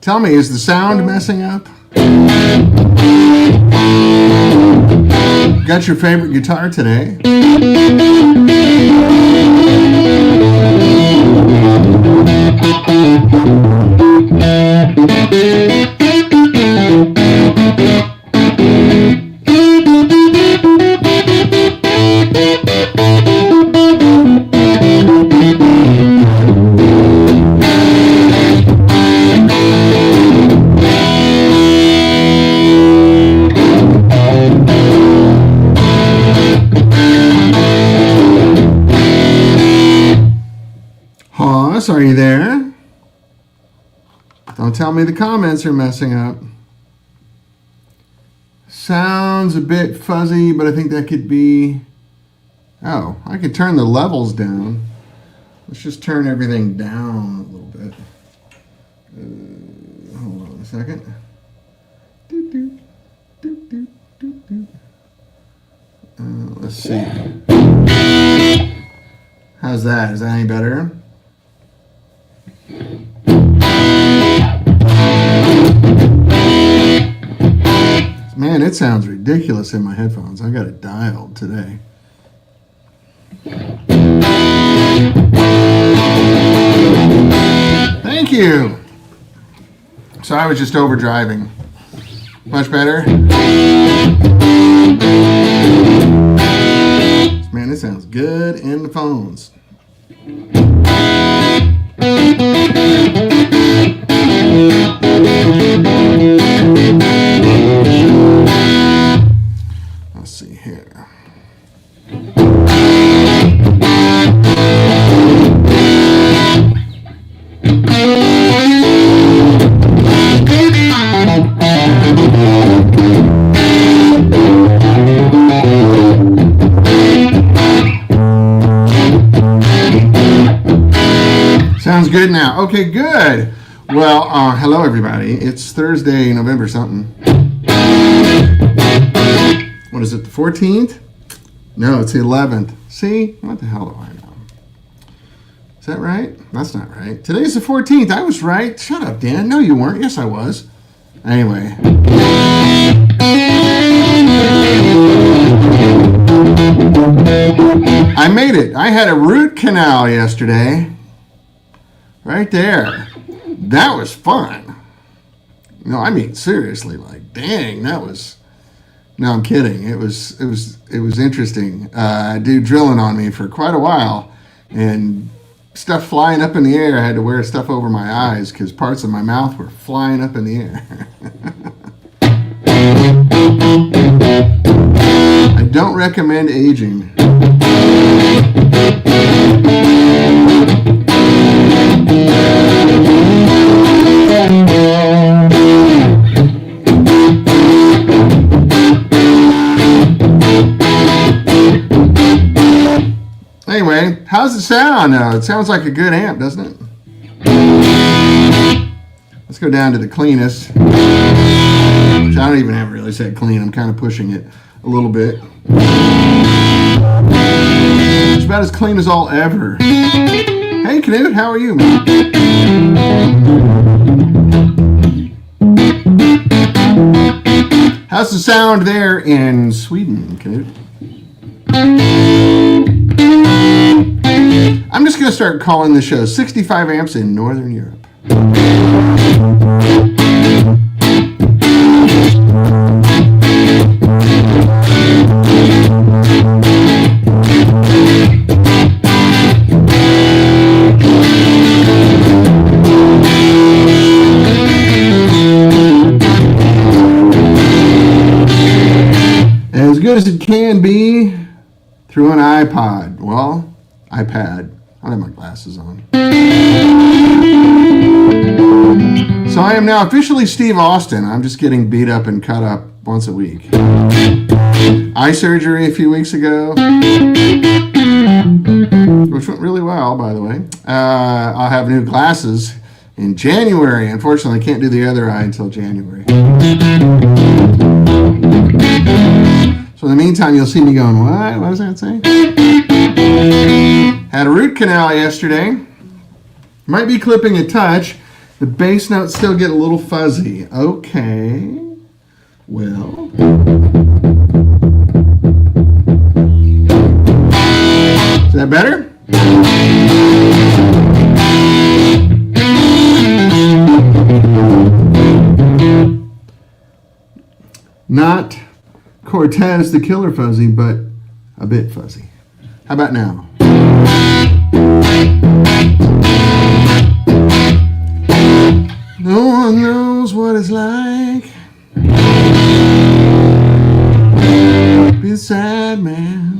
Tell me, is the sound messing up? Got your favorite guitar today? Hoss, are you there? Don't tell me the comments are messing up. Sounds a bit fuzzy, but I think that could be... Oh, I could turn the levels down. Let's just turn everything down a little bit. Hold on a second. Let's see. How's that? Is that any better? Man, it sounds ridiculous in my headphones. I got it dialed today. Thank you. So I was just overdriving. Much better? Man, this sounds good in the phones. Let's see here. Sounds good now. Okay, good. Well, hello everybody. It's Thursday, November something. What is it, the 14th? No, it's the 11th. See? What the hell do I know? Is that right? That's not right. Today's the 14th. I was right. Shut up, Dan. No, you weren't. Yes, I was. Anyway. I made it. I had a root canal yesterday. Right there. That was fun. No, I mean seriously, like dang, that was. No, I'm kidding. It was interesting. Dude drilling on me for quite a while, and stuff flying up in the air. I had to wear stuff over my eyes because parts of my mouth were flying up in the air. I don't recommend aging. Anyway, how's it sound? It sounds like a good amp, doesn't it? Let's go down to the cleanest. Which I don't even have really said clean. I'm kind of pushing it a little bit. It's about as clean as I'll ever. Hey, Knut, how are you, man? How's the sound there in Sweden, Knut? I'm just going to start calling the show 65 amps in Northern Europe. As good as it can be through an iPod. Well, iPad. I don't have my glasses on. So I am now officially Steve Austin. I'm just getting beat up and cut up once a week. Eye surgery a few weeks ago, which went really well, by the way. I'll have new glasses in January. Unfortunately, I can't do the other eye until January. So in the meantime, you'll see me going, what? What does that say? Had a root canal yesterday. Might be clipping a touch. The bass notes still get a little fuzzy. Okay. Well. Is that better? Not Cortez the Killer fuzzy, but a bit fuzzy. How about now? No one knows what it's like. Be a sad man.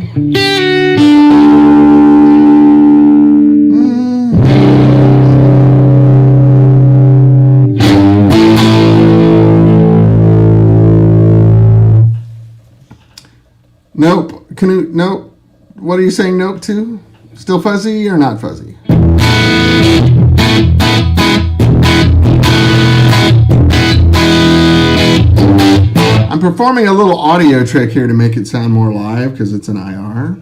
Nope. Nope. What are you saying nope to? Still fuzzy or not fuzzy? I'm performing a little audio trick here to make it sound more live because it's an IR.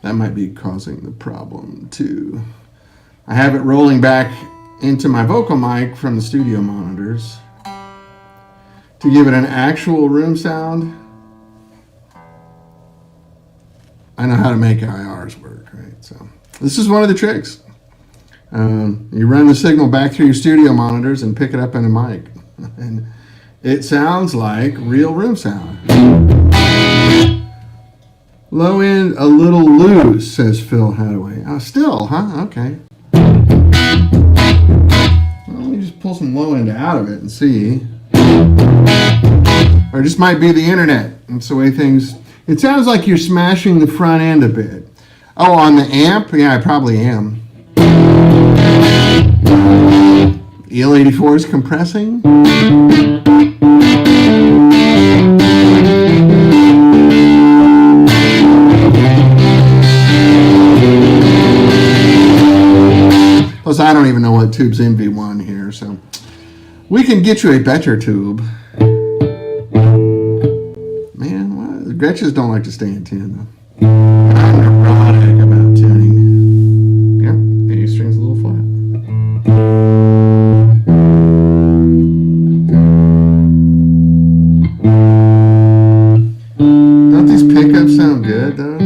That might be causing the problem too. I have it rolling back into my vocal mic from the studio monitors to give it an actual room sound. I know how to make IRs work, right? So this is one of the tricks. You run the signal back through your studio monitors and pick it up in a mic. And it sounds like real room sound. Low end a little loose, says Phil Hadaway. Oh, still, huh? Okay. Well, let me just pull some low end out of it and see. Or it just might be the internet. That's the way things... It sounds like you're smashing the front end a bit. Oh, on the amp? Yeah, I probably am. EL84 is compressing. Plus, I don't even know what tube's in V1 here, so we can get you a better tube. Man, what? The Gretches don't like to stay in tune, though. I'm neurotic about tuning. Yeah, A string's a little flat. Don't these pickups sound good, though?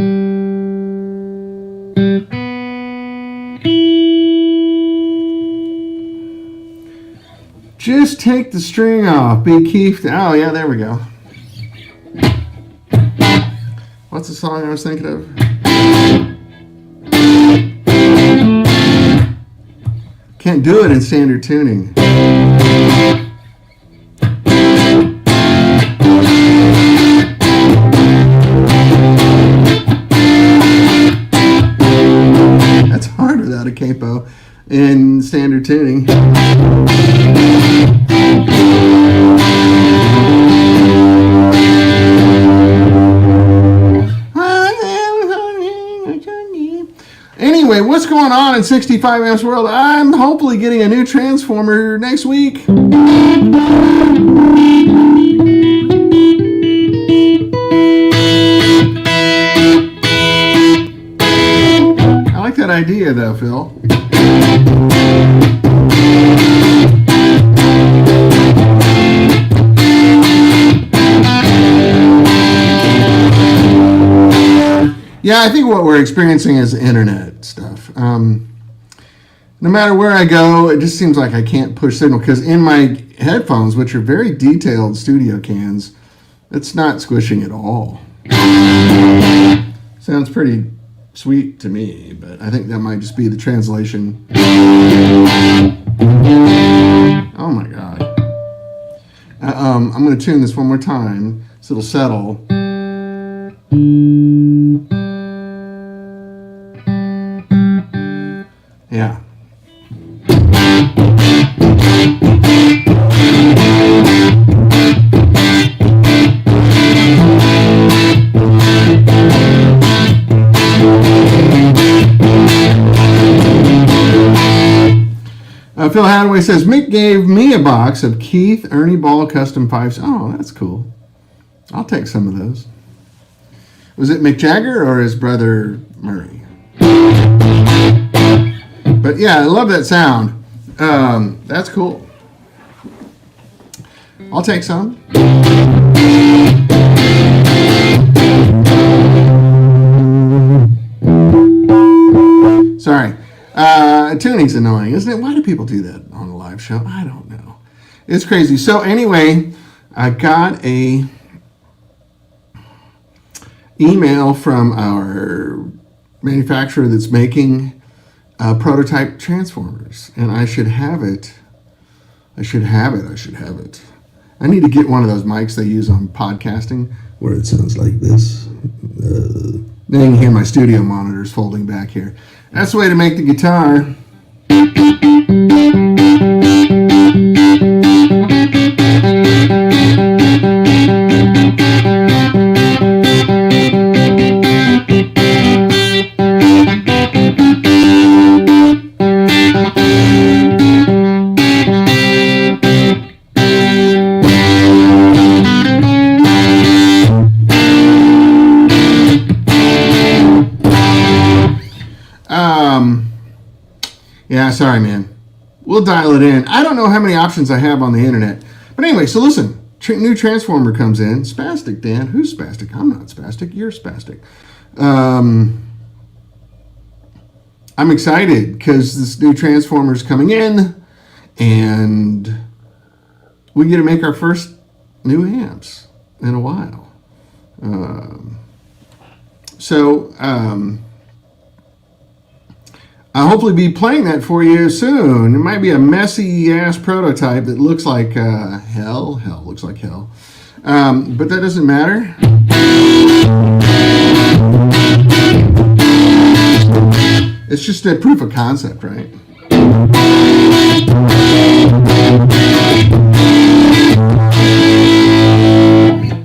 Just take the string off. Be Keith. Oh, yeah, there we go. What's the song I was thinking of? Can't do it in standard tuning. That's hard without a capo in standard tuning. Anyway, what's going on in 65 amps world? I'm hopefully getting a new transformer next week. I like that idea though, Phil. Yeah, I think what we're experiencing is internet stuff. No matter where I go, it just seems like I can't push signal because in my headphones, which are very detailed studio cans, it's not squishing at all. Sounds pretty sweet to me, but I think that might just be the translation. Oh my God. I'm going to tune this one more time so it'll settle. Yeah. Phil Hadaway says, Mick gave me a box of Keith Ernie Ball Custom 5s. Oh, that's cool. I'll take some of those. Was it Mick Jagger or his brother Murray? But yeah, I love that sound. That's cool. I'll take some. Sorry. Tuning's annoying, isn't it? Why do people do that on a live show? I don't know. It's crazy. So anyway, I got a email from our manufacturer that's making prototype transformers, and I should have it. I need to get one of those mics they use on podcasting where it sounds like this. Then you can hear my studio monitors folding back here. That's the way to make the guitar. Yeah, sorry, man. We'll dial it in. I don't know how many options I have on the internet. But anyway, so listen. New transformer comes in. Spastic, Dan. Who's spastic? I'm not spastic. You're spastic. I'm excited because this new transformer is coming in. And we get to make our first new amps in a while. I'll hopefully be playing that for you soon. It might be a messy ass prototype that looks like hell. Looks like hell. But that doesn't matter. It's just a proof of concept, right?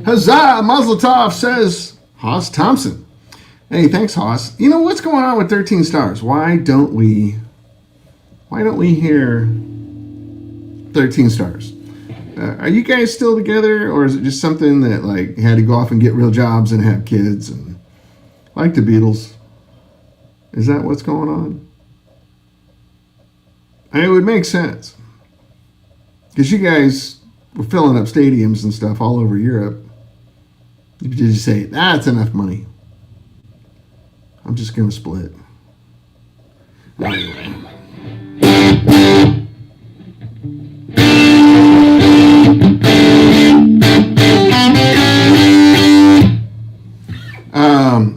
Huzzah! Mazel tov, says Haas Thompson. Hey, thanks, Haas. You know what's going on with 13 stars? Why don't we hear 13 stars? Are you guys still together, or is it just something that like had to go off and get real jobs and have kids and like the Beatles? Is that what's going on? And it would make sense because you guys were filling up stadiums and stuff all over Europe. You just say that's enough money. I'm just going to split. Anyway.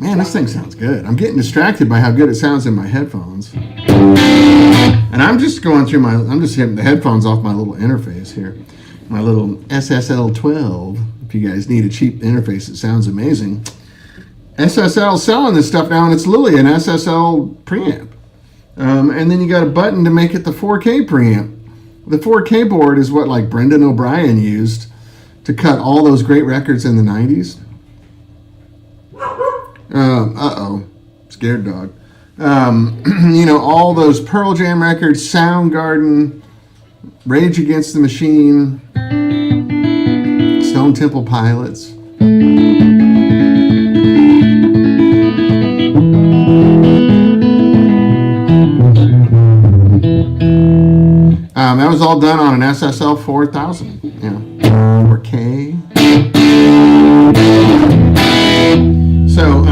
Man, this thing sounds good. I'm getting distracted by how good it sounds in my headphones. And I'm just hitting the headphones off my little interface here. My little SSL12. If you guys need a cheap interface that sounds amazing. SSL selling this stuff now, and it's literally an SSL preamp. And then you got a button to make it the 4K preamp. The 4K board is what like Brendan O'Brien used to cut all those great records in the 90s. Scared dog. All those Pearl Jam records, Soundgarden, Rage Against the Machine, Stone Temple Pilots. That was all done on an SSL 4000, 4K. So,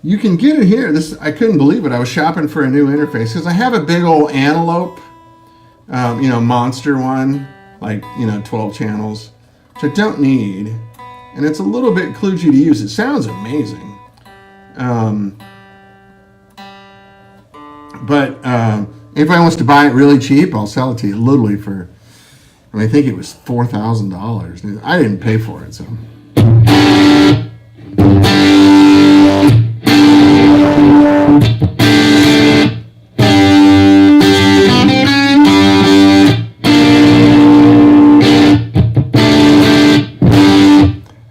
you can get it here. I couldn't believe it. I was shopping for a new interface because I have a big old Antelope, monster one, 12 channels, which I don't need. And it's a little bit kludgy to use. It sounds amazing. But if I wants to buy it really cheap, I'll sell it to you literally for, I think it was $4,000. I didn't pay for it, so.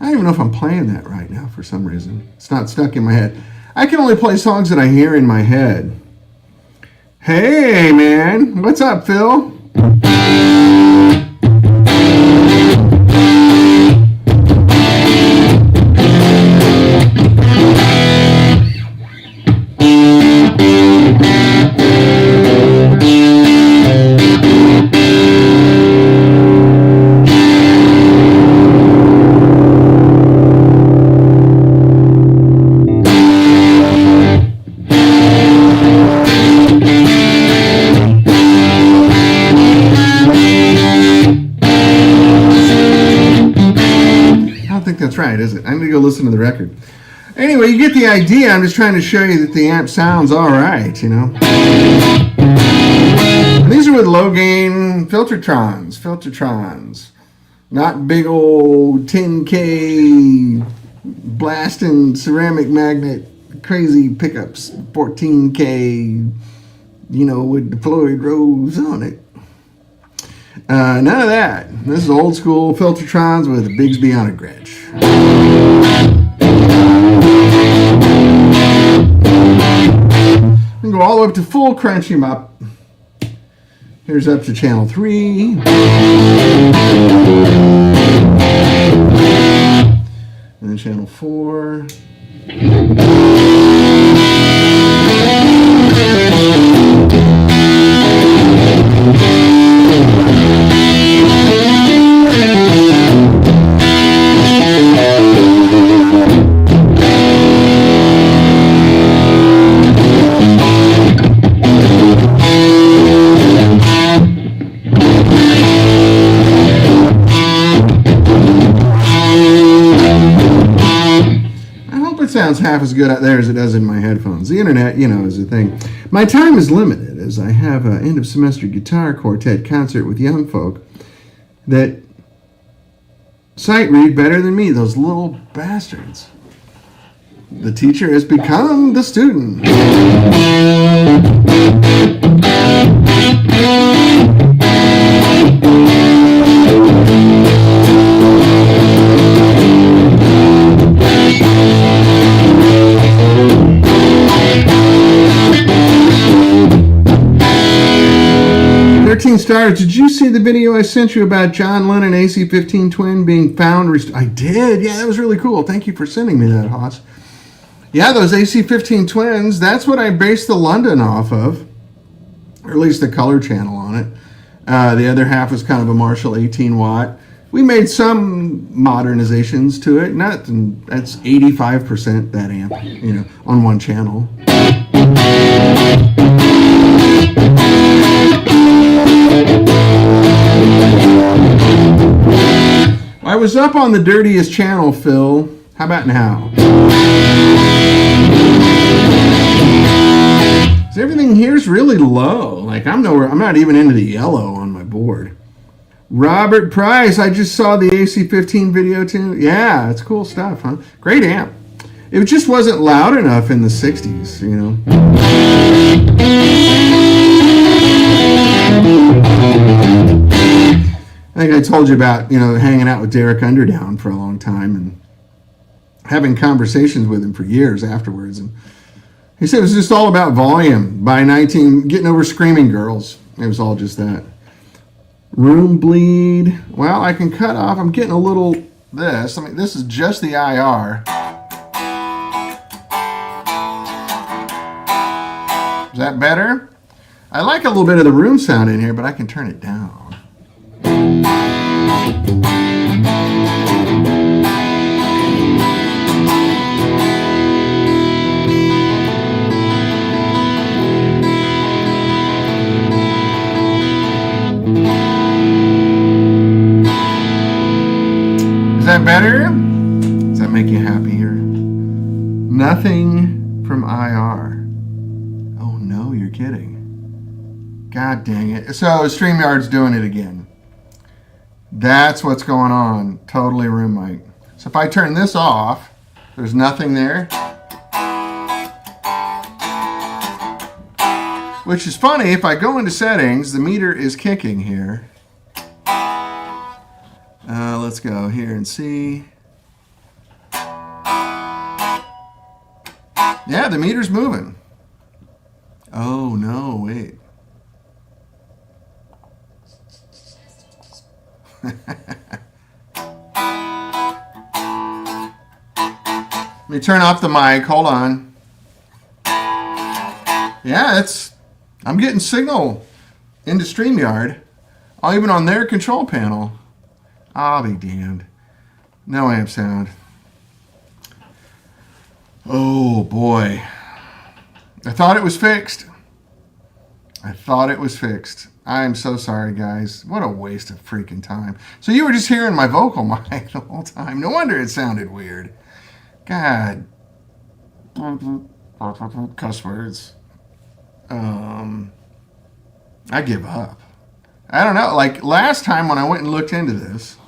I don't even know if I'm playing that right now for some reason. It's not stuck in my head. I can only play songs that I hear in my head. Hey, man. What's up, Phil? is it? I need to go listen to the record. Anyway, you get the idea. I'm just trying to show you that the amp sounds all right, you know. And these are with low gain filtertrons. Not big old 10K blasting ceramic magnet crazy pickups, 14K, you know, with deployed rows on it. None of that. This is old school filtertrons with a Bigsby on a Gretsch. And go all the way up to full crunch him up. Here's up to channel 3. And then channel 4. Sounds half as good out there as it does in my headphones. The internet, you know, is a thing. My time is limited as I have an end of semester guitar quartet concert with young folk that sight read better than me, those little bastards. The teacher has become the student. 13 stars. Did you see the video I sent you about John Lennon AC-15 twin being found? I did. Yeah, that was really cool. Thank you for sending me that, Haas. Yeah, those AC-15 twins, that's what I based the London off of, or at least the color channel on it. The other half was kind of a Marshall 18 watt. We made some modernizations to it. That's 85% that amp, you know, on one channel. I was up on the dirtiest channel, Phil. How about now? So everything here's really low. Like I'm not even into the yellow on my board. Robert Price, I just saw the AC-15 video too. Yeah, it's cool stuff, huh? Great amp. It just wasn't loud enough in the 60s, you know. I think I told you about, you know, hanging out with Derek Underdown for a long time and having conversations with him for years afterwards. And he said it was just all about volume. By 19, getting over screaming girls. It was all just that. Room bleed. Well, I can cut off. I'm getting a little this. I mean, this is just the IR. Is that better? I like a little bit of the room sound in here, but I can turn it down. Is that better? Does that make you happier? Nothing from IR. Oh no, you're kidding. God dang it. So StreamYard's doing it again. That's what's going on. Totally room mic. So if I turn this off, there's nothing there. Which is funny, if I go into settings, the meter is kicking here. Let's go here and see. Yeah, the meter's moving. Oh no, wait. Let me turn off the mic. Hold on. Yeah, I'm getting signal into StreamYard. Even on their control panel. I'll be damned. No amp sound. Oh boy. I thought it was fixed. I'm so sorry, guys. What a waste of freaking time. So you were just hearing my vocal mic the whole time. No wonder it sounded weird. God. Cuss words. I give up. I don't know. Like last time when I went and looked into this,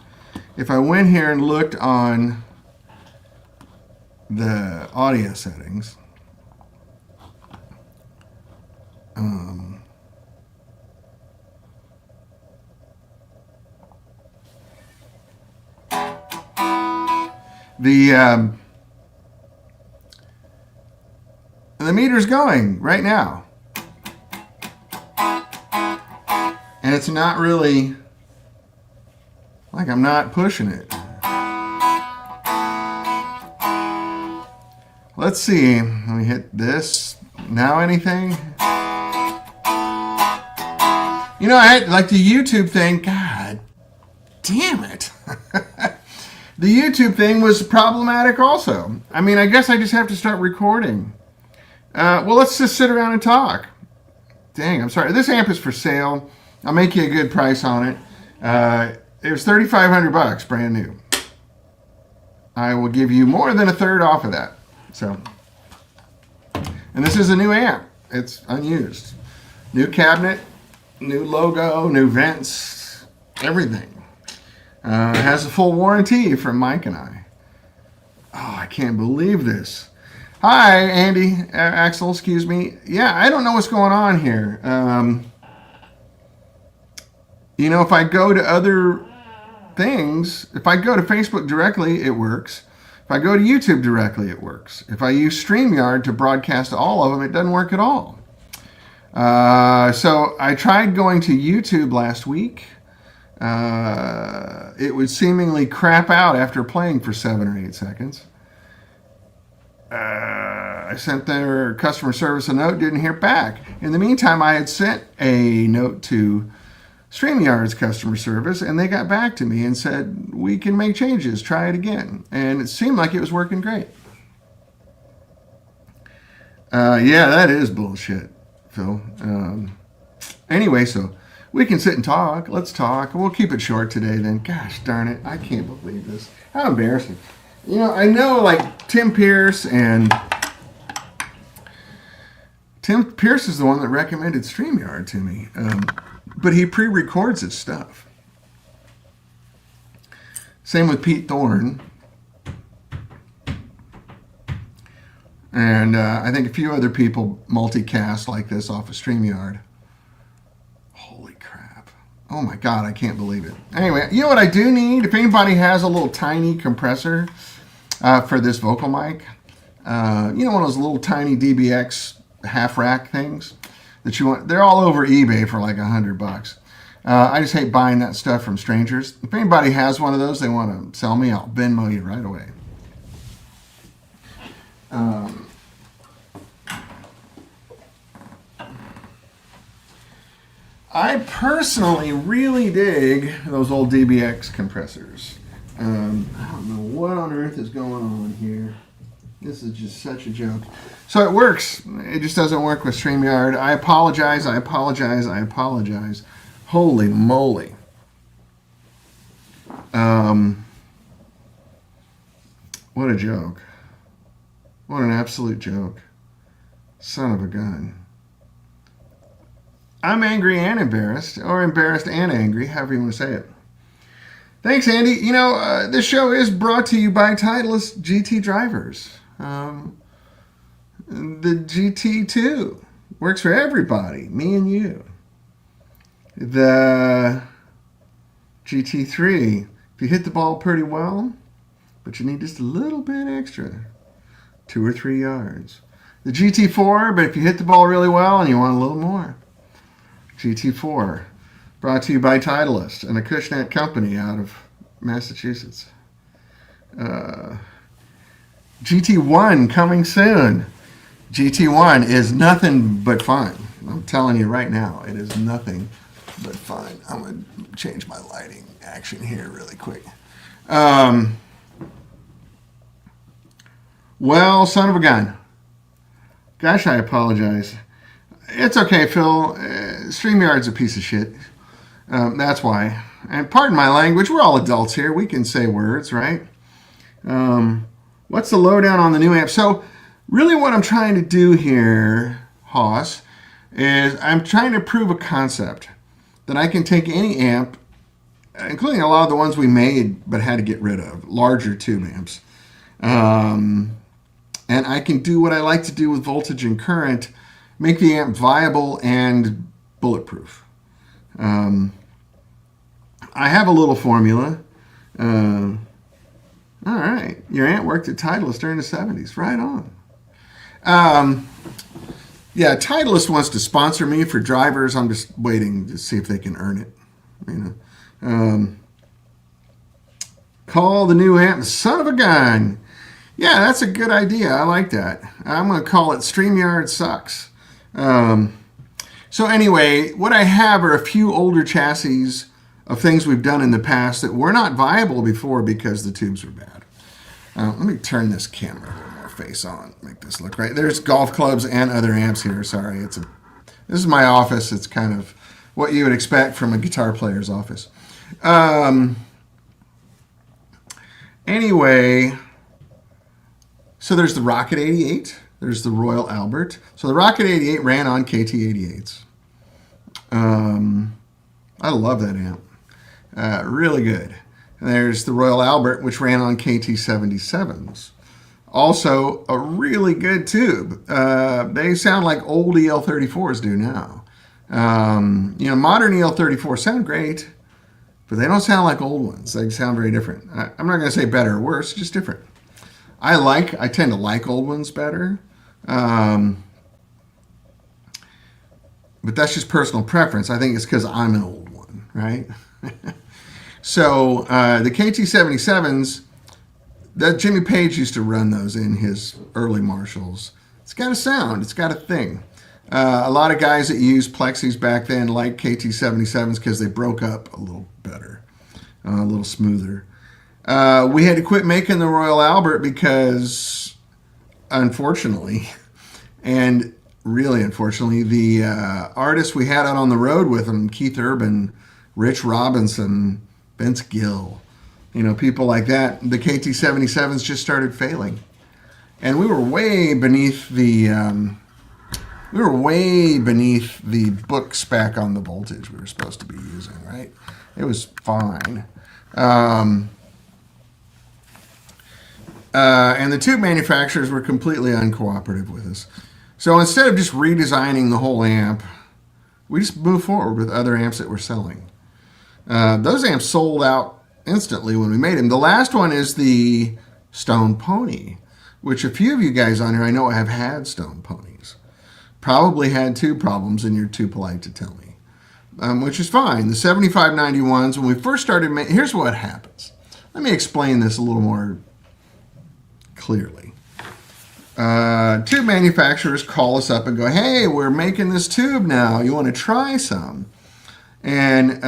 if I went here and looked on the audio settings, the meter's going right now, and it's not really like I'm not pushing it. Let's see. Let me hit this. Now anything? You know, I like the YouTube thing. God damn it. The YouTube thing was problematic also. I mean, I guess I just have to start recording. Well, let's just sit around and talk. Dang, I'm sorry. This amp is for sale. I'll make you a good price on it. It was $3,500, brand new. I will give you more than a third off of that. So, and this is a new amp. It's unused. New cabinet, new logo, new vents, everything. It has a full warranty from Mike and I. Oh, I can't believe this. Hi, Andy, Axel, excuse me. Yeah, I don't know what's going on here. You know, if I go to other things, if I go to Facebook directly, it works. If I go to YouTube directly, it works. If I use StreamYard to broadcast all of them, it doesn't work at all. So I tried going to YouTube last week. It would seemingly crap out after playing for 7 or 8 seconds. I sent their customer service a note, didn't hear back. In the meantime, I had sent a note to StreamYard's customer service, and they got back to me and said, we can make changes, try it again. And it seemed like it was working great. Yeah, that is bullshit, Phil. Anyway, so we can sit and talk. Let's talk. We'll keep it short today then. Gosh darn it, I can't believe this. How embarrassing. You know, I know like Tim Pierce is the one that recommended StreamYard to me. But he pre-records his stuff. Same with Pete Thorne. And I think a few other people multicast like this off of StreamYard. Holy crap. Oh my God, I can't believe it. Anyway, you know what I do need? If anybody has a little tiny compressor for this vocal mic, you know, one of those little tiny DBX half rack things that you want. They're all over eBay for like $100. I just hate buying that stuff from strangers. If anybody has one of those they want to sell me, I'll Venmo you right away. I personally really dig those old DBX compressors. I don't know what on earth is going on here. This is just such a joke. So it works. It just doesn't work with StreamYard. I apologize. Holy moly. What a joke. What an absolute joke. Son of a gun. I'm angry and embarrassed, or embarrassed and angry, however you want to say it. Thanks, Andy. You know, this show is brought to you by Titleist GT drivers. The GT2 works for everybody, me and you. The GT3, if you hit the ball pretty well, but you need just a little bit extra, 2 or 3 yards. The GT4, but if you hit the ball really well and you want a little more. GT4, brought to you by Titleist and a Cushnet company out of Massachusetts. GT1 coming soon. GT1 is nothing but fun. I'm telling you right now, it is nothing but fun. I'm going to change my lighting action here really quick. Well, son of a gun. Gosh, I apologize. It's okay, Phil. StreamYard's a piece of shit. That's why. And pardon my language. We're all adults here. We can say words, right? What's the lowdown on the new amp? So, really, what I'm trying to do here, Hoss, is I'm trying to prove a concept that I can take any amp, including a lot of the ones we made but had to get rid of, larger tube amps. And I can do what I like to do with voltage and current, make the amp viable and bulletproof. I have a little formula. All right. Your aunt worked at Titleist during the 70s. Right on. Yeah, Titleist wants to sponsor me for drivers. I'm just waiting to see if they can earn it. Call the new amp son of a gun. Yeah, that's a good idea. I like that. I'm going to call it StreamYard Sucks. So anyway, what I have are a few older chassis of things we've done in the past that were not viable before because the tubes were bad. Let me turn this camera a little more face on, make this look right. There's golf clubs and other amps here. Sorry, this is my office. It's kind of what you would expect from a guitar player's office. Anyway, so there's the Rocket 88. There's the Royal Albert. So the Rocket 88 ran on KT88s. I love that amp. Really good. And there's the Royal Albert, which ran on KT77s. Also, a really good tube. They sound like old EL34s do now. Modern EL34s sound great, but they don't sound like old ones. They sound very different. I'm not going to say better or worse, just different. I tend to like old ones better. But that's just personal preference. I think it's because I'm an old one, right? So the KT77s, that Jimmy Page used to run those in his early Marshalls. It's got a sound. It's got a thing. A lot of guys that used plexis back then liked KT77s because they broke up a little better, a little smoother. We had to quit making the Royal Albert because, unfortunately, and really unfortunately, the artists we had out on the road with them, Keith Urban, Rich Robinson, Vince Gill, people like that, the KT77s just started failing. And we were way beneath the book spec on the voltage we were supposed to be using, right? It was fine. And the tube manufacturers were completely uncooperative with us. So instead of just redesigning the whole amp, we just moved forward with other amps that we're selling. Those amps sold out instantly when we made them. The last one is the Stone Pony, which a few of you guys on here I know have had Stone Ponies. Probably had tube problems and you're too polite to tell me, which is fine. The 7591s, when we first started making, here's what happens. Let me explain this a little more clearly. Tube manufacturers call us up and go, hey, we're making this tube now. You want to try some? And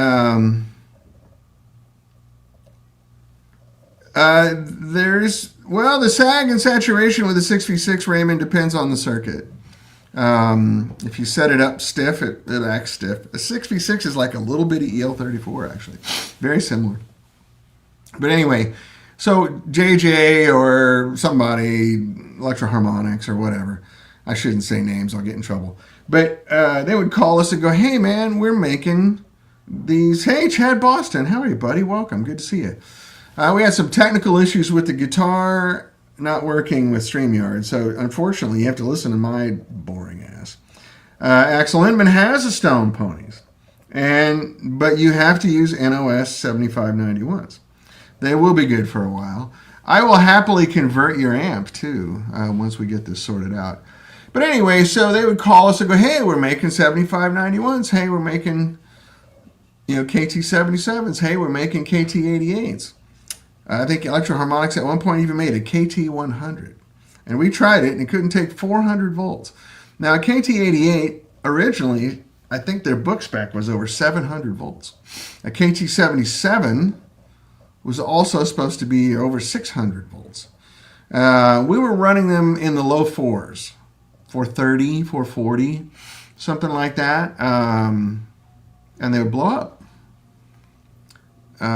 the sag and saturation with a 6v6 Raymond depends on the circuit. If you set it up stiff, it acts stiff. A 6v6 is like a little bitty EL34, actually. Very similar. But anyway, so JJ or somebody, Electro-Harmonix or whatever, I shouldn't say names, I'll get in trouble. But they would call us and go, hey man, we're making these. Hey, Chad Boston, how are you, buddy? Welcome, good to see you. We had some technical issues with the guitar not working with StreamYard, so unfortunately you have to listen to my boring ass. Axel Inman has a Stone Ponies, but you have to use NOS 7591s. They will be good for a while. I will happily convert your amp too once we get this sorted out. But anyway, so they would call us and go, hey, we're making 7591s. Hey, we're making KT77s. Hey, we're making KT88s. I think Electro-Harmonix at one point even made a KT100. And we tried it and it couldn't take 400 volts. Now, a KT88 originally, I think their book spec was over 700 volts. A KT77 was also supposed to be over 600 volts. We were running them in the low fours, 430, 440. something like that, and they would blow up.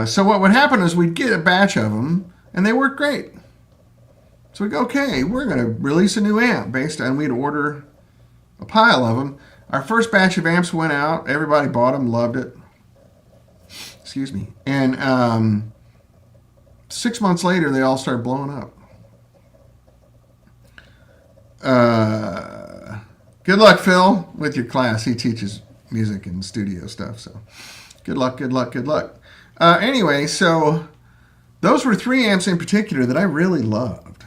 So what would happen is we'd get a batch of them, and they work great. So we go, okay, we're going to release a new amp based on, we'd order a pile of them. Our first batch of amps went out. Everybody bought them, loved it. Excuse me. And 6 months later, they all started blowing up. Good luck, Phil, with your class. He teaches music and studio stuff, so good luck, good luck, good luck. Anyway, so those were 3 amps in particular that I really loved.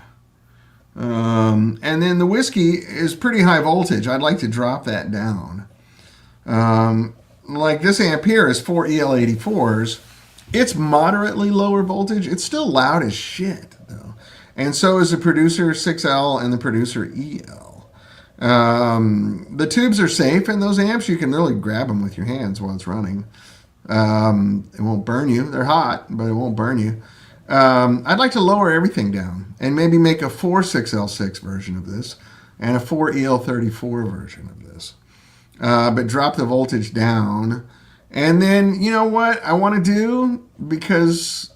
And then the whiskey is pretty high voltage. I'd like to drop that down. Like this amp here is 4 EL84s. It's moderately lower voltage. It's still loud as shit, though. And so is the Producer 6L and the Producer EL. The tubes are safe in those amps. You can really grab them with your hands while it's running. It won't burn you. They're hot, but it won't burn you. I'd like to lower everything down and maybe make a 4 6L6 version of this and a 4 EL34 version of this. But drop the voltage down. And then, you know what I want to do, because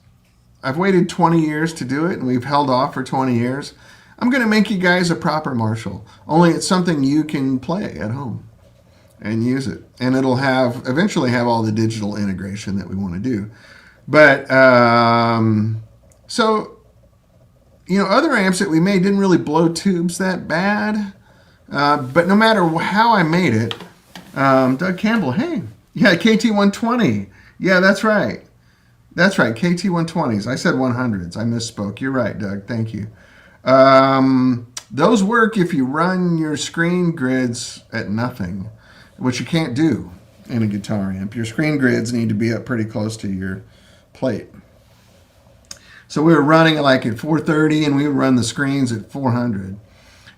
I've waited 20 years to do it and we've held off for 20 years, I'm going to make you guys a proper Marshall. Only it's something you can play at home and use it. And it'll eventually have all the digital integration that we want to do. But, so, you know, other amps that we made didn't really blow tubes that bad. But no matter how I made it, Doug Campbell, hey, yeah, KT120. Yeah, that's right. That's right, KT120s. I said 100s. I misspoke. You're right, Doug. Thank you. Those work if you run your screen grids at nothing, which you can't do in a guitar amp. Your screen grids need to be up pretty close to your plate. So we were running like at 430, and we would run the screens at 400.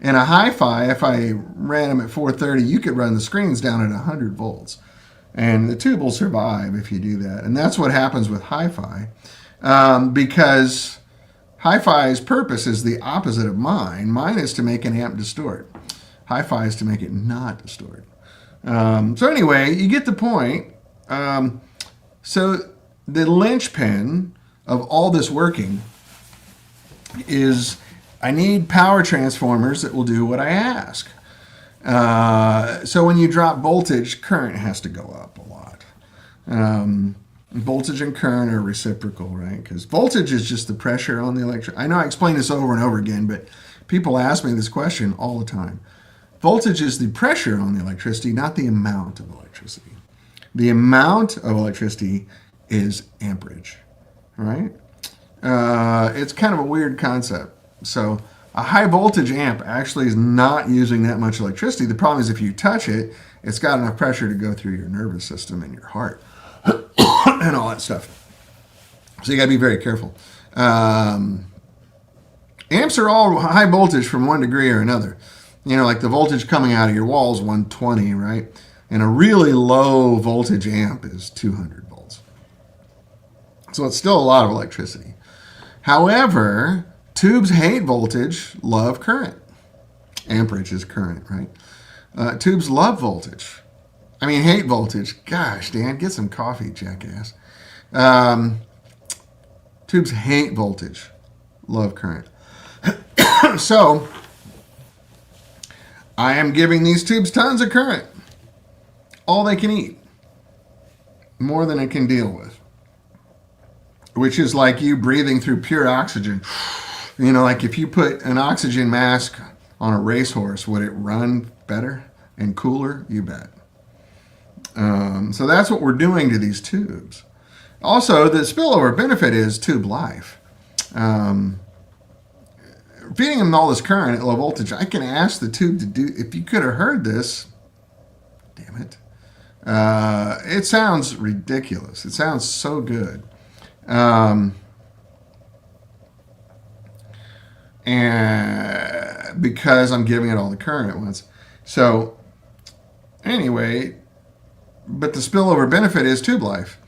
And a hi-fi, if I ran them at 430, you could run the screens down at 100 volts. And the tube will survive if you do that. And that's what happens with hi-fi, because hi-fi's purpose is the opposite of mine. Mine is to make an amp distort. Hi-fi is to make it not distort. So anyway, you get the point. So the linchpin of all this working is I need power transformers that will do what I ask. So when you drop voltage, current has to go up a lot. Voltage and current are reciprocal, right? Because voltage is just the pressure on the electric. I know I explain this over and over again, but people ask me this question all the time. Voltage is the pressure on the electricity, not the amount of electricity. The amount of electricity is amperage, right? It's kind of a weird concept. So a high voltage amp actually is not using that much electricity. The problem is if you touch it, it's got enough pressure to go through your nervous system and your heart and all that stuff. So you got to be very careful. Amps are all high voltage from one degree or another. You know, like the voltage coming out of your wall is 120, right? And a really low voltage amp is 200 volts. So it's still a lot of electricity. However, tubes hate voltage, love current. Amperage is current, right? Tubes love voltage. I mean, hate voltage. Gosh, Dan, get some coffee, jackass. Tubes hate voltage, love current. So, I am giving these tubes tons of current. All they can eat. More than it can deal with. Which is like you breathing through pure oxygen. You know, like if you put an oxygen mask on a racehorse, would it run better and cooler? You bet. So that's what we're doing to these tubes. Also, the spillover benefit is tube life. Feeding them all this current at low voltage, I can ask the tube to do, if you could have heard this, damn it. It sounds ridiculous. It sounds so good. And because I'm giving it all the current at once. So anyway, but the spillover benefit is tube life.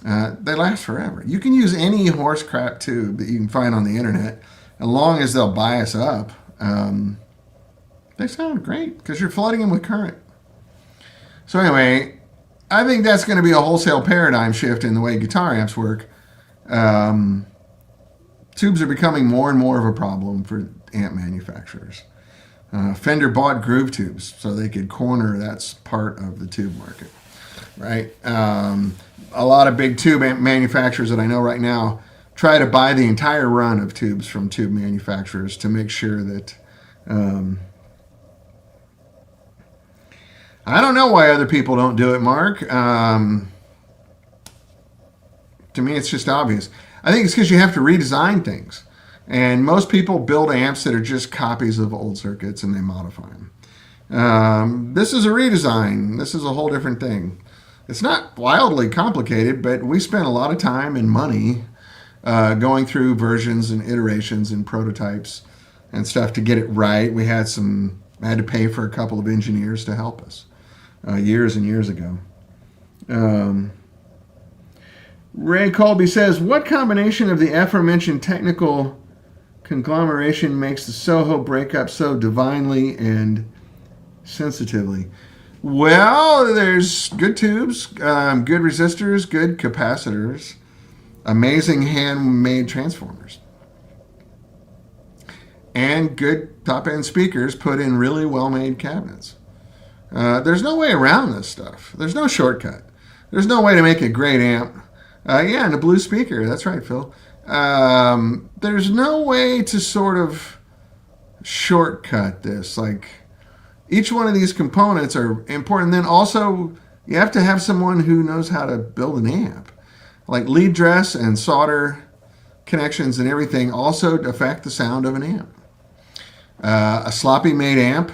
They last forever. You can use any horse crap tube that you can find on the internet, as long as they'll bias up. They sound great because you're flooding them with current. So anyway, I think that's going to be a wholesale paradigm shift in the way guitar amps work. Tubes are becoming more and more of a problem for amp manufacturers. Fender bought groove tubes so they could corner that part of the tube market, right? A lot of big tube amp manufacturers that I know right now try to buy the entire run of tubes from tube manufacturers to make sure that I don't know why other people don't do it, Mark. To me, it's just obvious. I think it's because you have to redesign things. And most people build amps that are just copies of old circuits and they modify them. This is a redesign. This is a whole different thing. It's not wildly complicated, but we spent a lot of time and money going through versions and iterations and prototypes and stuff to get it right. We had to pay for a couple of engineers to help us years and years ago. Ray Colby says, what combination of the aforementioned technical conglomeration makes the Soho breakup so divinely and sensitively? Well, there's good tubes, good resistors, good capacitors, amazing handmade transformers, and good top-end speakers put in really well-made cabinets. There's no way around this stuff. There's no shortcut. There's no way to make a great amp. And a blue speaker. That's right, Phil. There's no way to sort of shortcut this. Like, each one of these components are important. Then also, you have to have someone who knows how to build an amp. Like lead dress and solder connections and everything also affect the sound of an amp. A sloppy made amp.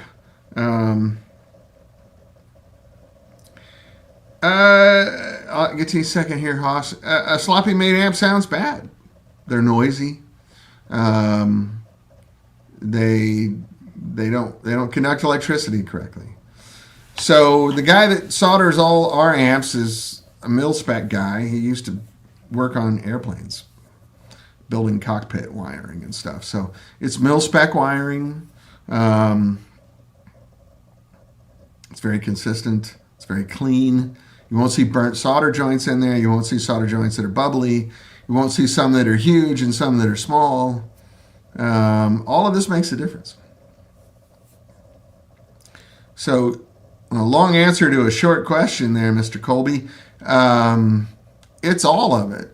I'll get to you a second here, Hoss. A sloppy made amp sounds bad. They're noisy. They don't conduct electricity correctly. So the guy that solders all our amps is a mil-spec guy. He used to work on airplanes, building cockpit wiring and stuff. So it's mil-spec wiring. It's very consistent. It's very clean. You won't see burnt solder joints in there. You won't see solder joints that are bubbly. You won't see some that are huge and some that are small. All of this makes a difference. So, a long answer to a short question there, Mr. Colby. It's all of it.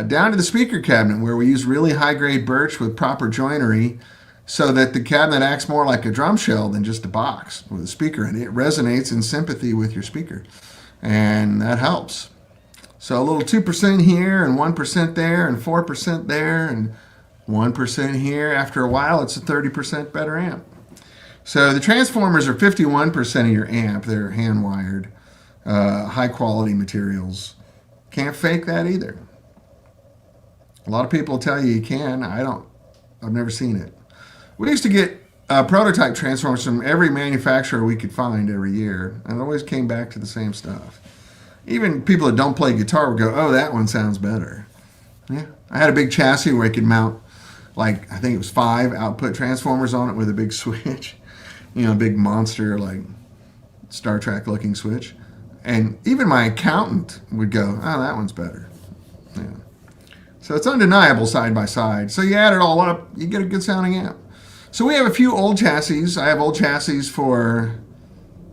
Down to the speaker cabinet, where we use really high-grade birch with proper joinery so that the cabinet acts more like a drum shell than just a box with a speaker in it. It resonates in sympathy with your speaker, and that helps. So a little 2% here and 1% there and 4% there and 1% here. After a while, it's a 30% better amp. So the transformers are 51% of your amp. They're hand-wired, high-quality materials. Can't fake that either. A lot of people tell you can. I've never seen it. We used to get prototype transformers from every manufacturer we could find every year, and it always came back to the same stuff. Even people that don't play guitar would go, oh, that one sounds better. Yeah, I had a big chassis where I could mount, like, I think it was 5 output transformers on it with a big switch. You know, a big monster, like, Star Trek looking switch. And even my accountant would go, oh, that one's better. Yeah. So it's undeniable side by side. So you add it all up, you get a good sounding amp. So we have a few old chassis. I have old chassis for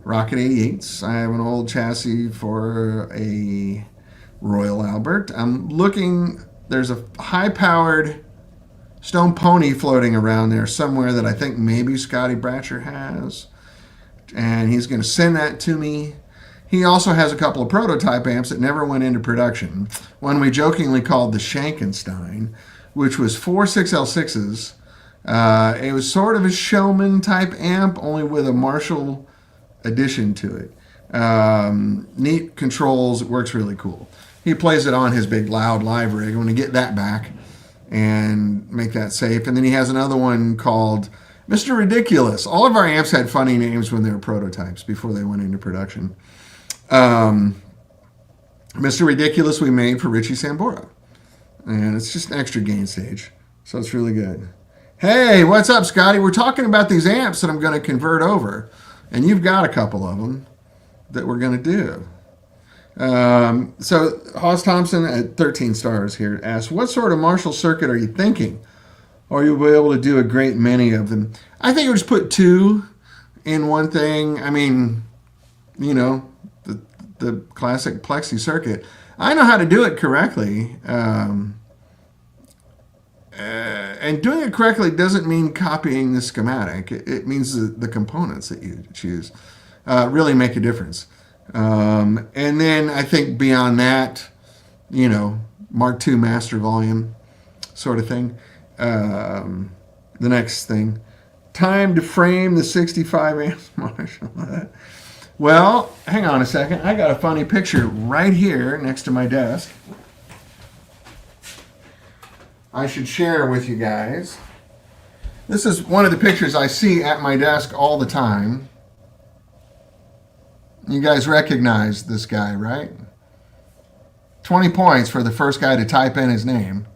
Rocket 88s. I have an old chassis for a Royal Albert. I'm looking, there's a high-powered Stone Pony floating around there somewhere that I think maybe Scotty Bratcher has. And he's going to send that to me. He also has a couple of prototype amps that never went into production. One we jokingly called the Shankenstein, which was 4 6L6s. It was sort of a showman type amp, only with a Marshall addition to it. Neat controls, it works really cool. He plays it on his big loud live rig. I'm going to get that back and make that safe. And then he has another one called Mr. Ridiculous. All of our amps had funny names when they were prototypes before they went into production. Mr. Ridiculous we made for Richie Sambora. And it's just an extra gain stage. So it's really good. Hey, what's up, Scotty? We're talking about these amps that I'm going to convert over. And you've got a couple of them. that we're going to do. So Hoss Thompson at 13 stars here asks, what sort of Marshall circuit are you thinking? Or you'll be able to do a great many of them. I think we'll just put 2 in one thing. I mean, you know, the classic plexi circuit. I know how to do it correctly. And doing it correctly doesn't mean copying the schematic. It means the components that you choose really make a difference. And then I think beyond that, you know, Mark II master volume sort of thing. The next thing, time to frame the 65 amps Marshall. Well, hang on a second. I got a funny picture right here next to my desk. I should share with you guys. This is one of the pictures I see at my desk all the time. You guys recognize this guy, right? 20 points for the first guy to type in his name.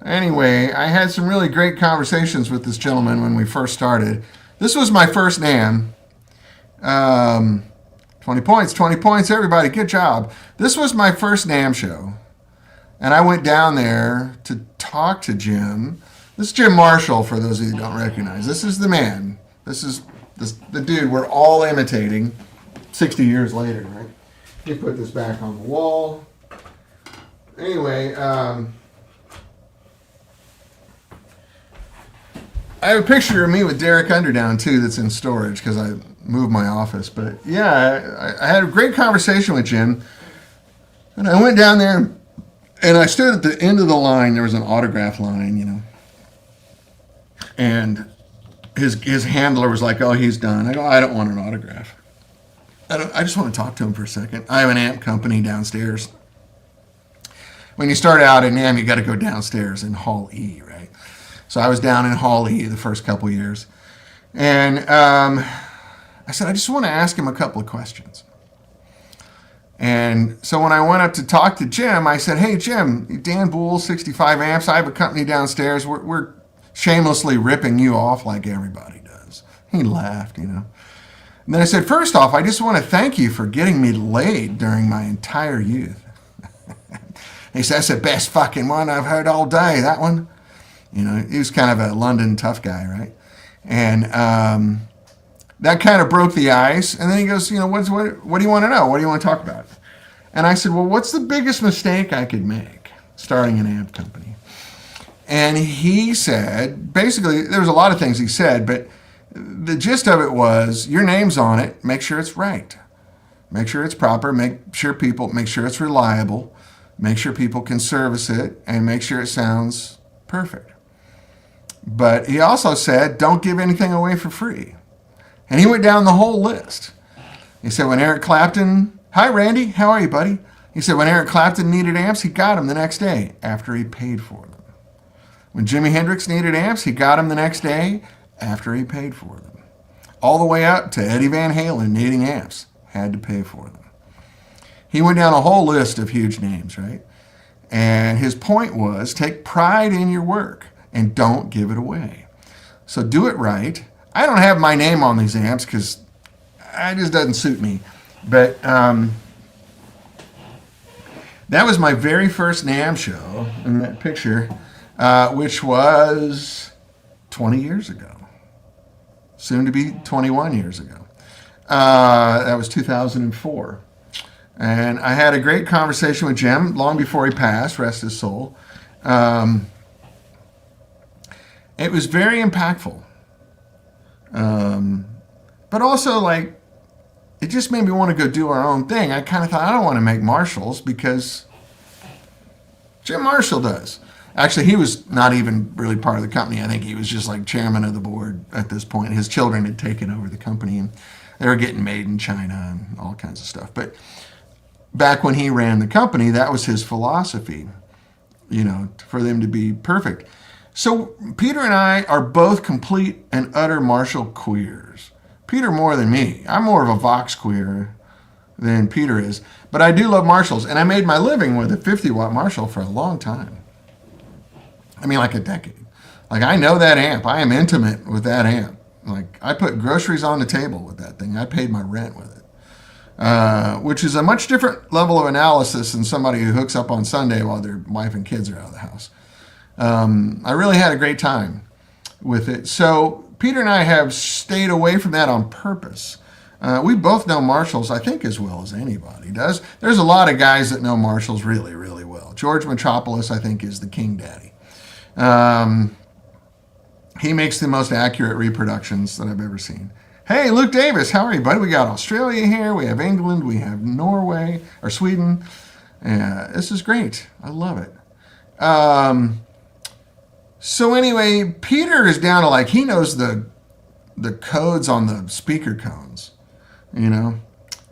Anyway, I had some really great conversations with this gentleman when we first started. This was my first NAMM. 20 points, everybody, good job. This was my first NAMM show. And I went down there to talk to Jim. This is Jim Marshall, for those of you who don't recognize. This is the man. This is the dude we're all imitating 60 years later, right? Let me put this back on the wall. Anyway, I have a picture of me with Derek Underdown, too, that's in storage because I moved my office. But, yeah, I had a great conversation with Jim. And I went down there, and I stood at the end of the line. There was an autograph line, you know. And his handler was like, oh, he's done. I go, I don't want an autograph. I just want to talk to him for a second. I have an amp company downstairs. When you start out in NAMM, you got to go downstairs in Hall E, right? So I was down in Hall E the first couple of years. And I said, I just want to ask him a couple of questions. And so when I went up to talk to Jim, I said, hey, Jim, Dan Boole, 65 amps. I have a company downstairs. We're shamelessly ripping you off like everybody does. He laughed, you know. And then I said, first off, I just want to thank you for getting me laid during my entire youth. He said, that's the best fucking one I've heard all day, that one. You know, he was kind of a London tough guy, right? And that kind of broke the ice. And then he goes, you know, what do you want to know? What do you want to talk about? And I said, well, what's the biggest mistake I could make starting an amp company? And he said, basically, there was a lot of things he said, but the gist of it was, your name's on it, make sure it's right. Make sure it's proper, make sure it's reliable, make sure people can service it, and make sure it sounds perfect. But he also said, don't give anything away for free. And he went down the whole list. He said, when Eric Clapton, hi Randy, how are you, buddy? He said, when Eric Clapton needed amps, he got them the next day after he paid for them. When Jimi Hendrix needed amps, he got them the next day after he paid for them. All the way up to Eddie Van Halen needing amps, had to pay for them. He went down a whole list of huge names, right? And his point was, take pride in your work and don't give it away. So do it right. I don't have my name on these amps because it just doesn't suit me. But that was my very first NAMM show in that picture, which was 20 years ago. Soon to be 21 years ago. That was 2004. And I had a great conversation with Jim long before he passed, rest his soul. It was very impactful. But also, like, it just made me want to go do our own thing. I kind of thought, I don't want to make Marshalls because Jim Marshall does. Actually, he was not even really part of the company. I think he was just like chairman of the board at this point. His children had taken over the company, and they were getting made in China and all kinds of stuff. But back when he ran the company, that was his philosophy, you know, for them to be perfect. So Peter and I are both complete and utter Marshall queers. Peter more than me. I'm more of a Vox queer than Peter is. But I do love Marshalls, and I made my living with a 50-watt Marshall for a long time. I mean, like a decade. Like, I know that amp. I am intimate with that amp. Like, I put groceries on the table with that thing. I paid my rent with it. Which is a much different level of analysis than somebody who hooks up on Sunday while their wife and kids are out of the house. I really had a great time with it. So Peter and I have stayed away from that on purpose. We both know Marshalls, I think, as well as anybody does. There's a lot of guys that know Marshalls really, really well. George Metropolis, I think, is the king daddy. He makes the most accurate reproductions that I've ever seen. Hey, Luke Davis, how are you, buddy? We got Australia here. We have England. We have Norway or Sweden. This is great. I love it. So anyway, Peter is down to like, he knows the codes on the speaker cones, you know.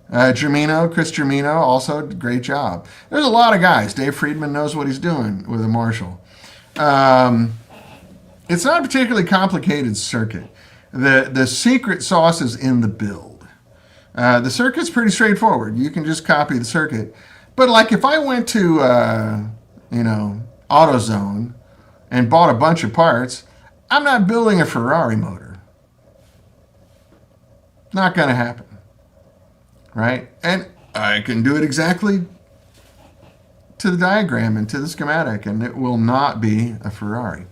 Chris Germino, also great job. There's a lot of guys. Dave Friedman knows what he's doing with a Marshall. It's not a particularly complicated circuit. The secret sauce is in the build. The circuit's pretty straightforward. You can just copy the circuit. But like if I went to, AutoZone and bought a bunch of parts, I'm not building a Ferrari motor. Not going to happen. Right? And I can do it exactly to the diagram and to the schematic, and it will not be a Ferrari.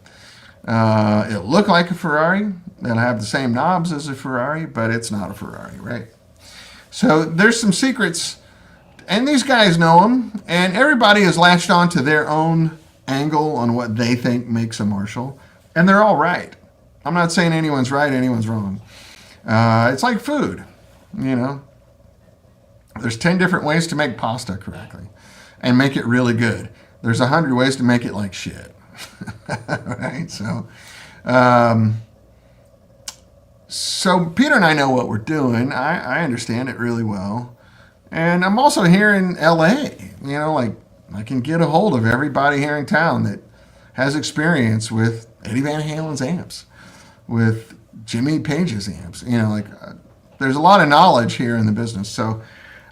It'll look like a Ferrari. It'll have the same knobs as a Ferrari, but it's not a Ferrari, right? So there's some secrets, and these guys know them, and everybody has latched on to their own angle on what they think makes a Marshall, and they're all right. I'm not saying anyone's right, anyone's wrong. It's like food, you know. There's 10 different ways to make pasta correctly and make it really good. There's 100 ways to make it like shit. Right? So Peter and I know what we're doing. I understand it really well. And I'm also here in LA. You know, like I can get a hold of everybody here in town that has experience with Eddie Van Halen's amps, with Jimmy Page's amps. You know, there's a lot of knowledge here in the business. So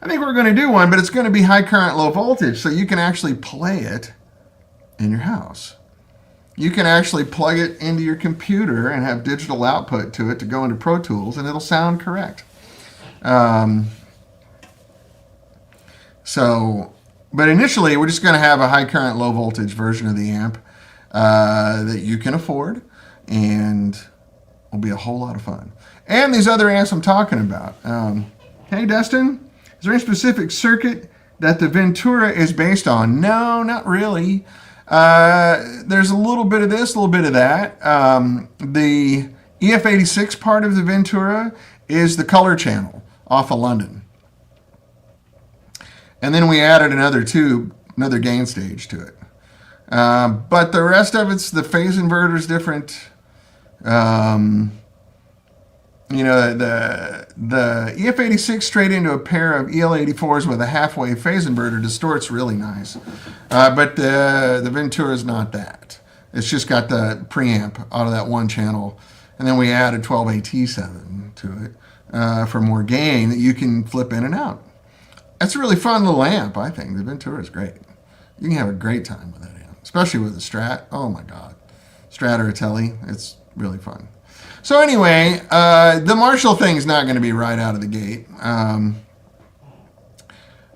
I think we're going to do one, but it's going to be high current, low voltage, so you can actually play it in your house. You can actually plug it into your computer and have digital output to it to go into Pro Tools, and it'll sound correct. But initially, we're just going to have a high current, low voltage version of the amp that you can afford, and will be a whole lot of fun. And these other amps I'm talking about. Hey, Dustin, is there any specific circuit that the Ventura is based on? No, not really. There's a little bit of this, a little bit of that. The EF86 part of the Ventura is the color channel off of London. And then we added another tube, another gain stage to it. But the rest of it's, the phase inverter's different. The EF86 straight into a pair of EL84s with a half-wave phase inverter distorts really nice. But the Ventura is not that. It's just got the preamp out of that one channel. And then we added 12AT7 to it for more gain that you can flip in and out. That's a really fun little amp, I think. The Ventura is great. You can have a great time with that amp, especially with the Strat. Oh, my God. Strat or a Tele, it's really fun. So anyway, the Marshall thing's not going to be right out of the gate.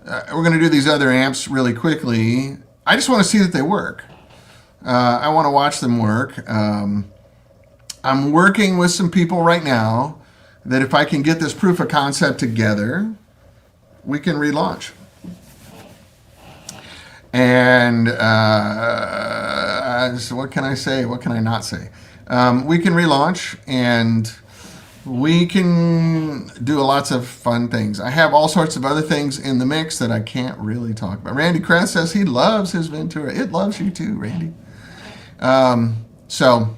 We're going to do these other amps really quickly. I just want to see that they work. I want to watch them work. I'm working with some people right now that if I can get this proof of concept together, we can relaunch. And so what can I say? What can I not say? We can relaunch, and we can do lots of fun things. I have all sorts of other things in the mix that I can't really talk about. Randy Kress says he loves his Ventura. It loves you too, Randy. So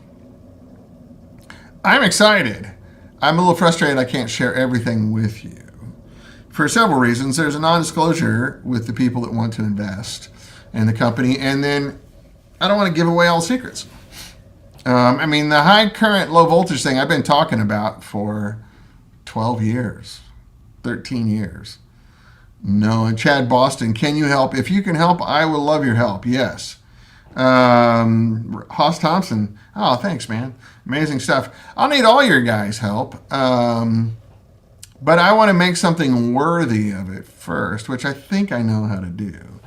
I'm excited. I'm a little frustrated I can't share everything with you. For several reasons. There's a non-disclosure with the people that want to invest in the company, and then I don't want to give away all secrets. The high current, low voltage thing I've been talking about for 12 years, 13 years. No, and Chad Boston, can you help? If you can help, I will love your help. Yes. Hoss Thompson. Oh, thanks, man. Amazing stuff. I'll need all your guys' help. But I want to make something worthy of it first, which I think I know how to do.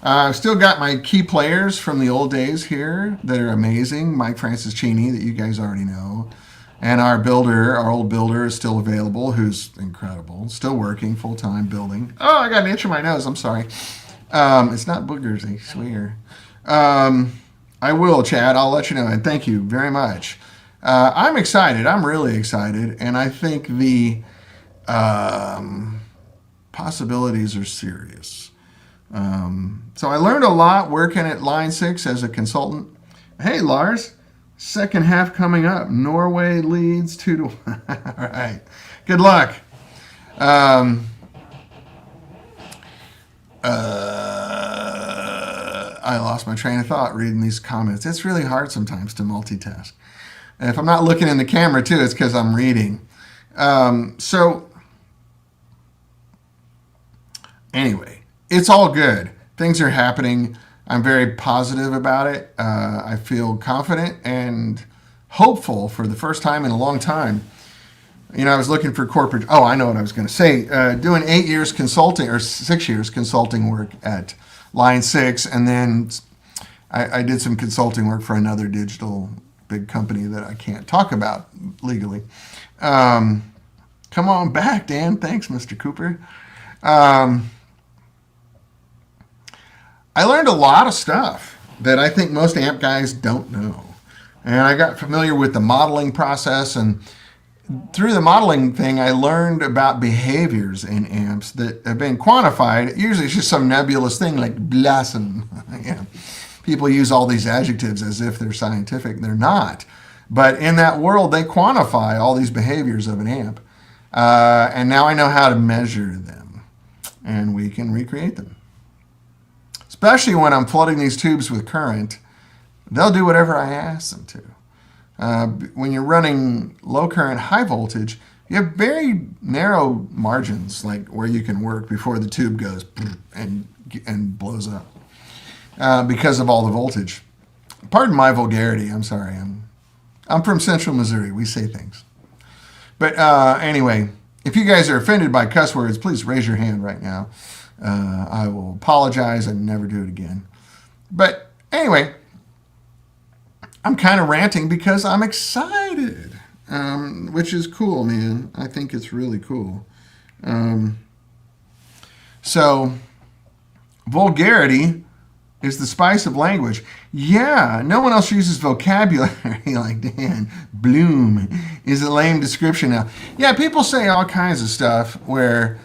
I've still got my key players from the old days here that are amazing. Mike Francis Cheney, that you guys already know. And our builder, our old builder, is still available, who's incredible. Still working full-time building. Oh, I got an itch in my nose. I'm sorry. It's not boogers, I swear. I will, Chad. I'll let you know. And thank you very much. I'm excited. I'm really excited. And I think the possibilities are serious. So I learned a lot working at Line 6 as a consultant. Hey, Lars. Second half coming up. Norway leads 2-1. All right. Good luck. I lost my train of thought reading these comments. It's really hard sometimes to multitask. And if I'm not looking in the camera too, it's because I'm reading. So anyway, it's all good. Things are happening. I'm very positive about it. I feel confident and hopeful for the first time in a long time. You know, I was looking for corporate. Oh, I know what I was going to say. Doing 8 years consulting or 6 years consulting work at Line 6. And then I did some consulting work for another digital big company that I can't talk about legally. Come on back, Dan. Thanks, Mr. Cooper. I learned a lot of stuff that I think most AMP guys don't know. And I got familiar with the modeling process, and through the modeling thing, I learned about behaviors in amps that have been quantified. Usually it's just some nebulous thing like blossom. Yeah. People use all these adjectives as if they're scientific. They're not. But in that world, they quantify all these behaviors of an amp. And now I know how to measure them, and we can recreate them. Especially when I'm flooding these tubes with current, they'll do whatever I ask them to. When you're running low current, high voltage, you have very narrow margins, like where you can work before the tube goes and blows up because of all the voltage. Pardon my vulgarity. I'm sorry. I'm from Central Missouri. We say things. But anyway, if you guys are offended by cuss words, please raise your hand right now. I will apologize and never do it again. But anyway, I'm kind of ranting because I'm excited, which is cool, man. I think it's really cool. So, vulgarity is the spice of language. Yeah, no one else uses vocabulary like Dan. Bloom is a lame description now. Yeah, people say all kinds of stuff where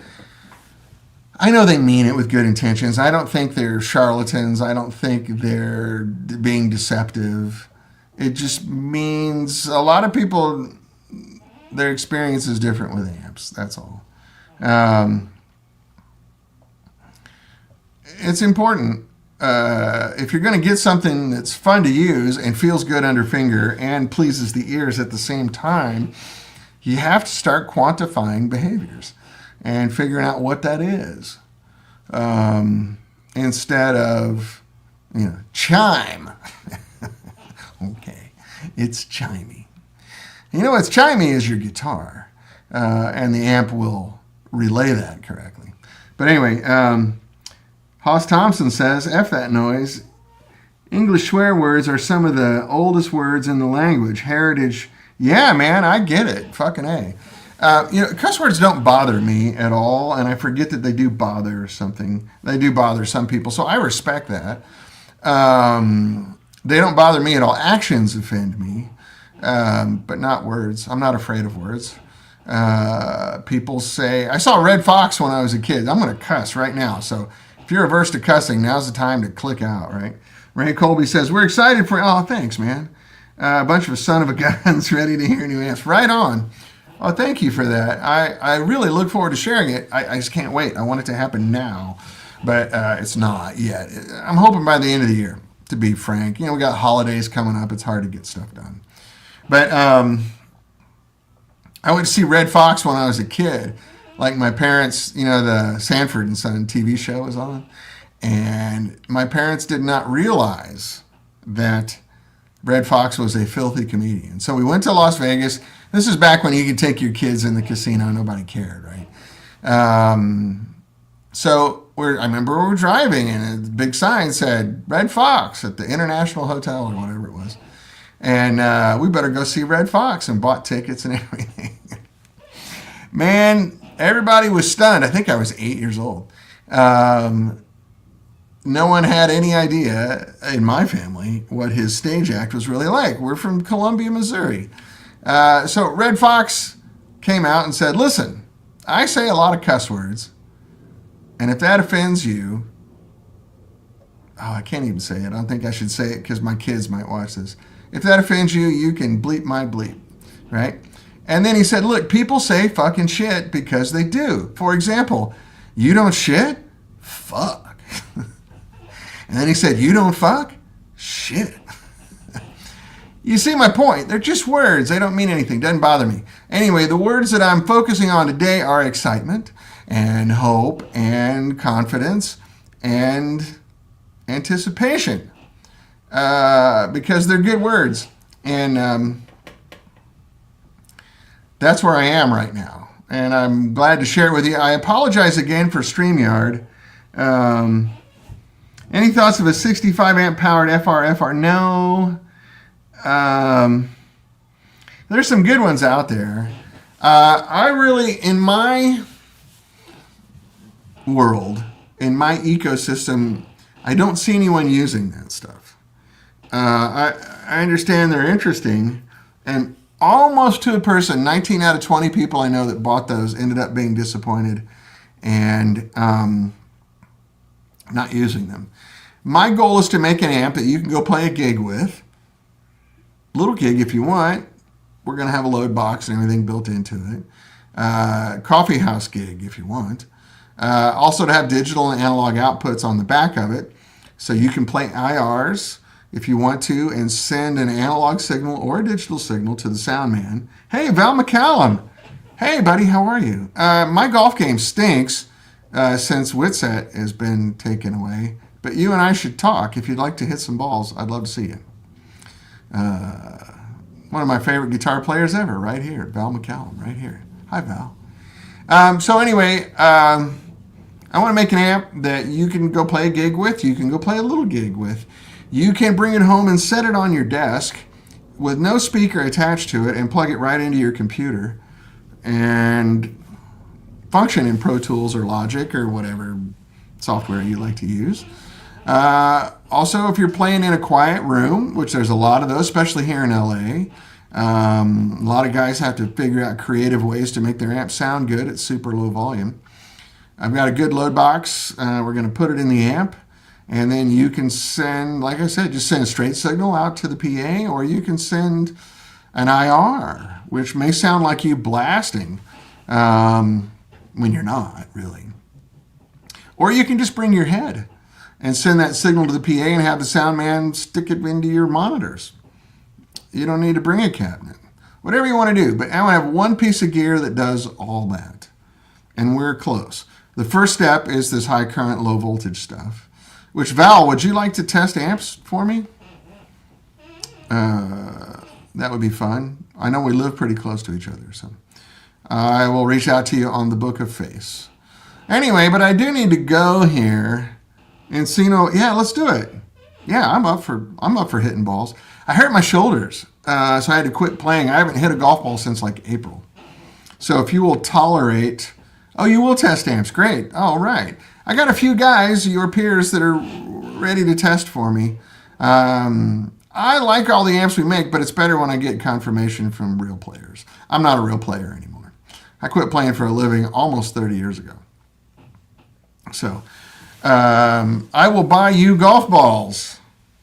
I know they mean it with good intentions. I don't think they're charlatans. I don't think they're being deceptive. It just means a lot of people, their experience is different with amps. That's all. It's important. If you're going to get something that's fun to use and feels good under finger and pleases the ears at the same time, you have to start quantifying behaviors and figuring out what that is. Instead of, chime. Okay, it's chimey. You know what's chimey is your guitar, and the amp will relay that correctly. But anyway, Hoss Thompson says, F that noise. English swear words are some of the oldest words in the language. Heritage. Yeah, man, I get it. Fucking A. Cuss words don't bother me at all, and I forget that they do bother something. They do bother some people, so I respect that. They don't bother me at all. Actions offend me, but not words. I'm not afraid of words. People say, I saw Red Fox when I was a kid. I'm going to cuss right now, so if you're averse to cussing, now's the time to click out, right? Ray Colby says, we're excited for, oh, thanks, man. A bunch of son of a guns ready to hear new amps. Right on. Oh, thank you for that. I really look forward to sharing it. I just can't wait. I want it to happen now, but it's not yet. I'm hoping by the end of the year, to be frank. We got holidays coming up. It's hard to get stuff done. But I went to see Red Fox when I was a kid. Like my parents, the Sanford and Son TV show was on. And my parents did not realize that Red Fox was a filthy comedian. So we went to Las Vegas. This is back when you could take your kids in the casino. Nobody cared, right? I remember we were driving, and a big sign said Red Fox at the International Hotel or whatever it was. And we better go see Red Fox, and bought tickets and everything. Man, everybody was stunned. I think I was 8 years old. No one had any idea in my family what his stage act was really like. We're from Columbia, Missouri. So Red Fox came out and said, listen, I say a lot of cuss words, and if that offends you, I can't even say it. I don't think I should say it because my kids might watch this. If that offends you, you can bleep my bleep, right? And then he said, look, people say fucking shit because they do. For example, you don't shit? Fuck. And then he said, you don't fuck? Shit. You see my point. They're just words. They don't mean anything. Doesn't bother me. Anyway, the words that I'm focusing on today are excitement and hope and confidence and anticipation. Because they're good words. And that's where I am right now. And I'm glad to share it with you. I apologize again for StreamYard. Any thoughts of a 65 amp powered FR? No. There's some good ones out there. I really, in my world, in my ecosystem, I don't see anyone using that stuff. I understand they're interesting, and almost to a person, 19 out of 20 people I know that bought those ended up being disappointed and not using them. My goal is to make an amp that you can go play a gig with. Little gig if you want. We're going to have a load box and everything built into it. Coffee house gig if you want. Also to have digital and analog outputs on the back of it. So you can play IRs if you want to and send an analog signal or a digital signal to the sound man. Hey, Val McCallum. Hey, buddy, how are you? My golf game stinks since Witset has been taken away. But you and I should talk. If you'd like to hit some balls, I'd love to see you. One of my favorite guitar players ever, right here, Val McCallum, right here. Hi, Val. So anyway, I want to make an amp that you can go play a gig with. You can go play a little gig with. You can bring it home and set it on your desk with no speaker attached to it and plug it right into your computer and function in Pro Tools or Logic or whatever software you like to use. Also, if you're playing in a quiet room, which there's a lot of those, especially here in LA, a lot of guys have to figure out creative ways to make their amp sound good at super low volume. I've got a good load box. We're going to put it in the amp, and then you can send, like I said, just send a straight signal out to the PA, or you can send an IR, which may sound like you blasting when you're not, really. Or you can just bring your head and send that signal to the PA and have the sound man stick it into your monitors. You don't need to bring a cabinet. Whatever you want to do. But I want to have one piece of gear that does all that. And we're close. The first step is this high current, low voltage stuff. Which, Val, would you like to test amps for me? That would be fun. I know we live pretty close to each other, so I will reach out to you on the Book of Face. Anyway, but I do need to go here and see. Yeah, let's do it. Yeah, I'm up for hitting balls. I hurt my shoulders, so I had to quit playing. I haven't hit a golf ball since like April. So if you will tolerate, you will test amps. Great. All right. I got a few guys, your peers, that are ready to test for me. I like all the amps we make, but it's better when I get confirmation from real players. I'm not a real player anymore. I quit playing for a living almost 30 years ago. So I will buy you golf balls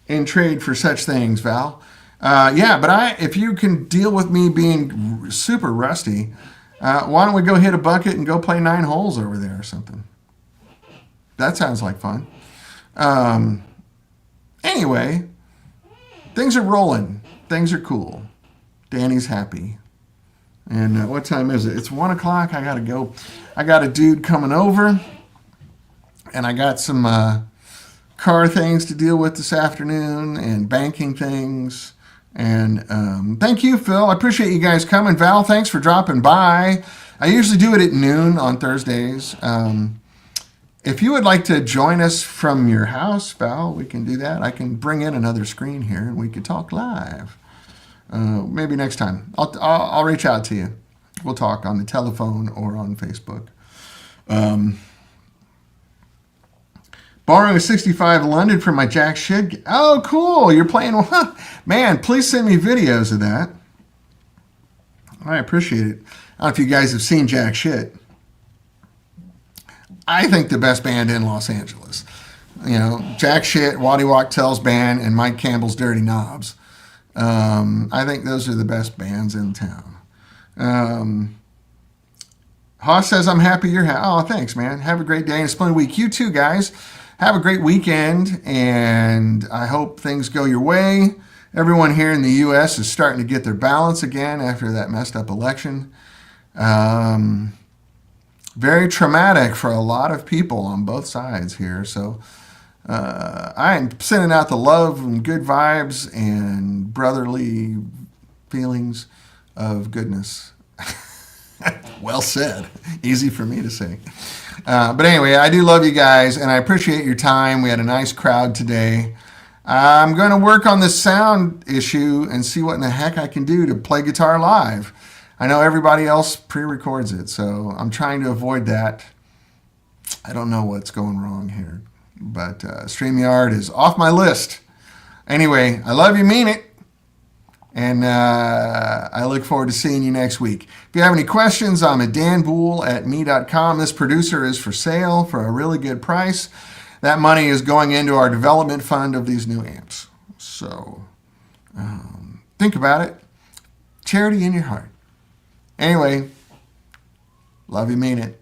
in trade for such things, Val. But if you can deal with me being super rusty, why don't we go hit a bucket and go play 9 holes over there or something? That sounds like fun. Anyway, things are rolling. Things are cool. Danny's happy. And what time is it? It's 1 o'clock. I got to go. I got a dude coming over. And I got some car things to deal with this afternoon and banking things. And thank you, Phil. I appreciate you guys coming. Val, thanks for dropping by. I usually do it at noon on Thursdays. If you would like to join us from your house, Val, we can do that. I can bring in another screen here and we could talk live. Maybe next time. I'll reach out to you. We'll talk on the telephone or on Facebook. Borrowing a 65 London from my jack shit. Oh, cool. You're playing. Man, please send me videos of that. I appreciate it. I don't know if you guys have seen Jack Shit. I think the best band in Los Angeles. You know, Jack Shit, Waddy Wachtel's band, and Mike Campbell's Dirty Knobs. I think those are the best bands in town. Haas says, I'm happy you're happy. Oh, thanks, man. Have a great day and a splendid week. You too, guys. Have a great weekend, and I hope things go your way. Everyone here in the U.S. is starting to get their balance again after that messed up election. Very traumatic for a lot of people on both sides here. So I'm sending out the love and good vibes and brotherly feelings of goodness. Well said. Easy for me to say. But anyway, I do love you guys, and I appreciate your time. We had a nice crowd today. I'm going to work on this sound issue and see what in the heck I can do to play guitar live. I know everybody else pre-records it, so I'm trying to avoid that. I don't know what's going wrong here, but StreamYard is off my list. Anyway, I love you, mean it. And I look forward to seeing you next week. If you have any questions, I'm at danboole@me.com. This producer is for sale for a really good price. That money is going into our development fund of these new amps. So think about it. Charity in your heart. Anyway, love you, mean it.